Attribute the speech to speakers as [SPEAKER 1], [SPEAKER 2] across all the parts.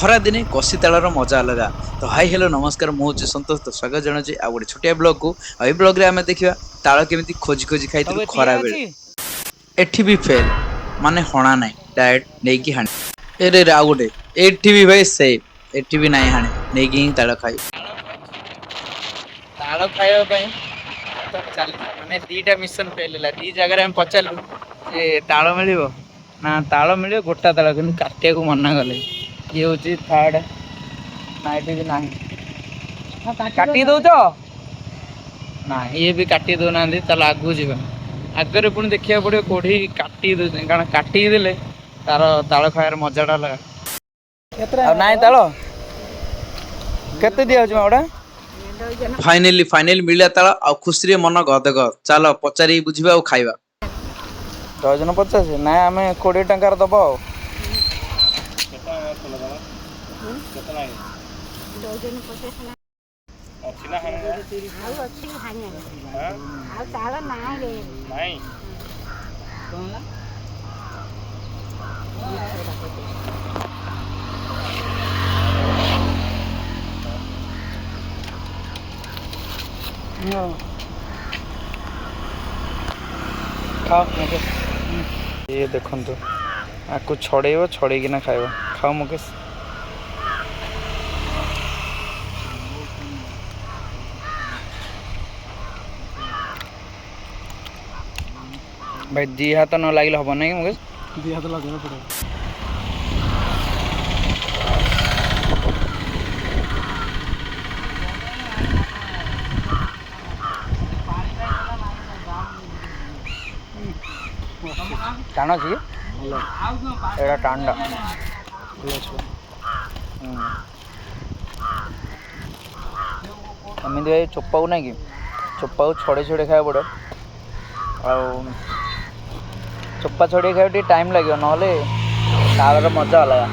[SPEAKER 1] ଖରା ଦିନେ କଷି ତାଳର ମଜା ଅଲଗା। ତ ହାଇ ହ୍ୟାଲୋ ନମସ୍କାର, ମୁଁ ହଉଛି ସନ୍ତୋଷ। ତ ସ୍ୱାଗତ ଜଣାଉଛି ଆଉ ଗୋଟେ ଛୋଟିଆ ବ୍ଲଗକୁ। ଆଉ ଏଇ ବ୍ଲଗରେ ଆମେ ଦେଖିବା ତାଳ କେମିତି ଖୋଜି ଖୋଜି
[SPEAKER 2] ସବୁ
[SPEAKER 1] ଖାଇଥିଲୁ
[SPEAKER 2] ଏତିକି
[SPEAKER 1] ଖରା ବେଳେ।
[SPEAKER 2] ଅଛି।
[SPEAKER 1] ଏଠି ବି ଫେଲ, ମାନେ ହଣା ନାହିଁ, ଡାଇରେକ୍ଟ ନେଇକି ହାଣି। ଏରେ ଆଉ ଗୋଟେ ଏଠି ବି ଭାଇ ସେଇ, ଏଠି ବି ନାହିଁ ହାଣି, ନେଇକି ହିଁ ତାଳ ଖାଇବୁ।
[SPEAKER 2] ତାଳ ଖାଇବା ପାଇଁ ଚାଲିଛି, ମାନେ ଦିଟା ମିଶନ ଫେଲ ହେଲା। ଦି ଜାଗାରେ ଆମେ ପଚାରିଲୁ ଯେ ତାଳ ମିଳିବ ନା, ତାଳ ମିଳିବ ଗୋଟା ତାଳ, କିନ୍ତୁ କାଟିବାକୁ ମନା କଲେ। ଇଏ ହଉଛି ଥାର୍ଡ। ନା ଏଠି ବି ନାହିଁ, କାଟିକି ଦଉଛ? ନାଇଁ ଇଏ ବି କାଟି ଦଉନାହାନ୍ତି। ତାହେଲେ ଆଗକୁ ଯିବା, ଆଗରେ ପୁଣି ଦେଖିବାକୁ ପଡିବ କୋଉଠି କାଟିକି ଦଉଛନ୍ତି, କାରଣ କାଟିକି ଦେଲେ ତାର ତାଳ ଖାଇବାର ମଜା ଟା ଅଲଗା। ଆଉ ନାଇଁ ତାଳ କେତେ ଦିଆହଉଛି ମାଗୁଡା?
[SPEAKER 1] ଫାଇନାଲି ମିଳିଲା ତାଳ, ଆଉ ଖୁସିରେ ମନ ଗଦ ଗଦ। ଚାଲ ପଚାରିକି ବୁଝିବା ଆଉ ଖାଇବା।
[SPEAKER 2] ଡଜନ 50? ନାଇଁ ଆମେ 20 ଟଙ୍କାର ଦବ ଆଉ। ଅଛି ନା ଆଉ ଅଛି ଆଉ ତାଳ ନାହିଁ। ଇଏ ଦେଖନ୍ତୁ, ଆକୁ ଛଡ଼େଇବ, ଛଡ଼େଇକିନା ଖାଇବ। ଖାଅ ମୁକେଶ। ଭାଇ ଦି ହାତ ନ ଲାଗିଲେ ହବ ନାଇଁ ମୁକେଶ? ଦି ହାତ ଲଗେଇବାକୁ ପଡ଼ିବ। ଟାଣ ଅଛି କି? ଏଇଟା ଟାଣଟା ଏମିତି ଭାଇ ଚୋପାକୁ ନାଇଁ କି, ଚୋପାକୁ ଛଡ଼େଇ ଛଡ଼େଇ ଖାଇବାକୁ ପଡ଼ିବ। ଆଉ ଚୋପା ଛଡ଼େଇ ଖାଇବାକୁ ଟିକେ ଟାଇମ୍ ଲାଗିବ, ନହେଲେ ତାଳର ମଜା ଅଲଗା।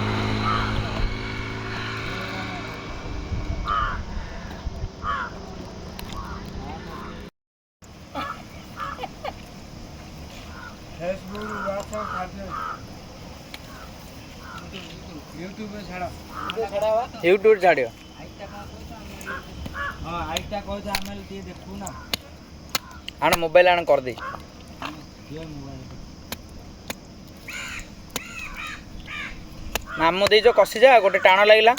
[SPEAKER 2] ୟୁଟ୍ୟୁବରେ ଛାଡ଼ିବ। ଆଣ ମୋବାଇଲ ଆଣ କରିଦେଇ। ନାମ ଦେଇଛ କଷିଯା, ଗୋଟେ ଟାଣ ଲାଗିଲା।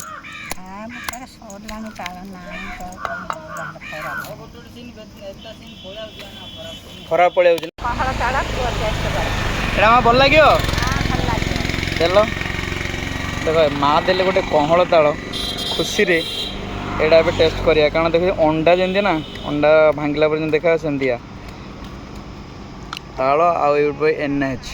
[SPEAKER 2] ଖରାପ ପଳେଇ ଯାଉଛି। ଏଇଟା ଭଲ ଲାଗିବ। ଦେଲ ଦେଖ, ମା ଦେଲେ ଗୋଟେ କହଳ ତାଳ, ଖୁସିରେ ଏଇଟା ଏବେ ଟେଷ୍ଟ କରିବା। କାରଣ ଦେଖ, ଅଣ୍ଡା ଯେମିତି ନା, ଅଣ୍ଡା ଭାଙ୍ଗିଲା ପରେ ଯେମିତି ଦେଖା ସେମିତିଆ ତାଳ। ଆଉ ଏଇ NH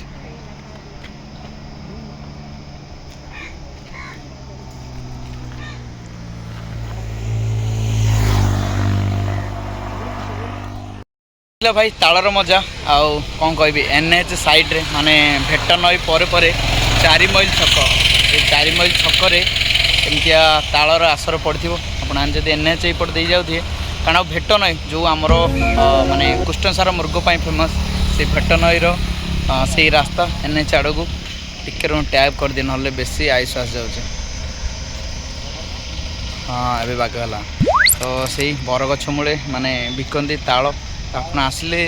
[SPEAKER 2] ଭାଇ ତାଳର ମଜା ଆଉ କ'ଣ କହିବି। NH ସାଇଡ଼୍ରେ, ମାନେ ଭେଟ ନଈ ପରେ ପରେ 4 ମାଇଲ ଛକ। ସେ 4 ମାଇଲ ଛକରେ ଏମିତିଆ ତାଳର ଆସର ପଡ଼ିଥିବ। ଆପଣ ଯଦି NH ଏଇପଟେ ଦେଇ ଯାଉଥିବେ, କାରଣ ଭେଟ ନଈ ଯେଉଁ ଆମର ମାନେ କୃଷ୍ଣସାର ମୃଗ ପାଇଁ ଫେମସ୍, ସେ ଭେଟ ନଈର ସେଇ ରାସ୍ତା NH ଆଡ଼କୁ ଟିକେ ଟ୍ୟାପ୍ କରିଦିଏ, ନହେଲେ ବେଶୀ ଆଇସ ଆସିଯାଉଛି। ହଁ ଏବେ ବାଗ ହେଲା। ତ ସେଇ ବରଗଛ ମୂଳେ ମାନେ ବିକନ୍ତି ତାଳ। ଆପଣ ଆସିଲେ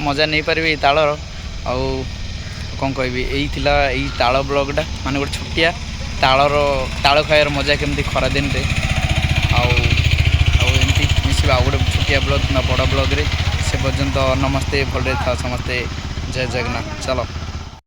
[SPEAKER 2] ମଜା ନେଇପାରିବେ ଏଇ ତାଳର। ଆଉ କ'ଣ କହିବି, ଏଇ ଥିଲା ଏଇ ତାଳ ବ୍ଲଗ୍ଟା, ମାନେ ଗୋଟେ ଛୋଟିଆ ତାଳ ଖାଇବାର ମଜା କେମିତି ଖରାଦିନରେ। ଆଉ ଏମିତି ମିଶିବା ଆଉ ଗୋଟେ ଛୋଟିଆ ବ୍ଲଗ୍ କିମ୍ବା ବଡ଼ ବ୍ଲଗ୍ରେ। ସେ ପର୍ଯ୍ୟନ୍ତ ନମସ୍ତେ, ଭଲରେ ଥାଅ ସମସ୍ତେ। ଜୟ ଜଗନ୍ନାଥ। ଚାଲ।